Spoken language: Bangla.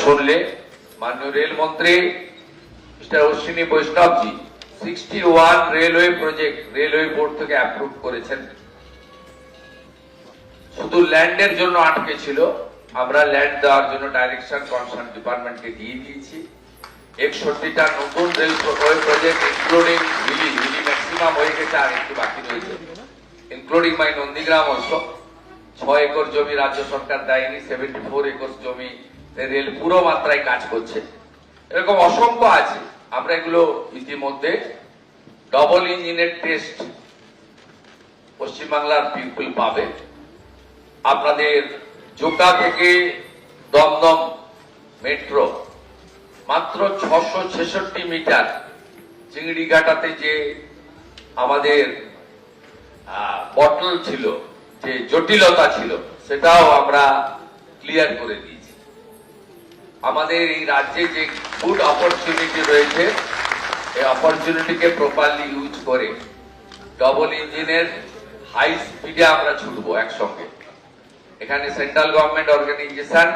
শুনলে মাননীয় রেল মন্ত্রী mister Ashwini Vaishnavji 61 railway project railway board থেকে অ্যাপ্রুভ করেছেন। শুধু ল্যান্ডের জন্য আটকে ছিল, আমরা ল্যান্ড দেওয়ার জন্য ডাইরেকশন কনসার্ন ডিপার্টমেন্টকে দিয়ে দিয়েছি। 61টা নতুন railway project including Hili maximum হয়ে গেছে, আর একটু বাকি রয়েছে, including my Nandigram also. 6 acre জমি রাজ্য সরকার দেয়নি, 74 একর জমি রেল পুরো মাত্রায় কাজ করছে। এরকম অসংখ্য আছে। আমরা এগুলো ইতিমধ্যে ডবল ইঞ্জিনের টেস্ট পশ্চিমবাংলার পিপল পাবে। আপনাদের জোকা থেকে দমদম মেট্রো মাত্র 666 মিটার। চিংড়িঘাটাতে যে আমাদের বটল ছিল, যে জটিলতা ছিল, সেটাও আমরা ক্লিয়ার করে দিয়েছি। আমাদের এই রাজ্যে যে গুড অপরচুনিটি রয়েছে, এই অপরচুনিটিকে প্রপারলি ইউজ করে ডবল ইঞ্জিনের হাই স্পিডে আমরা ছুটবো একসঙ্গে। এখানে সেন্ট্রাল গভর্নমেন্ট অর্গানাইজেশন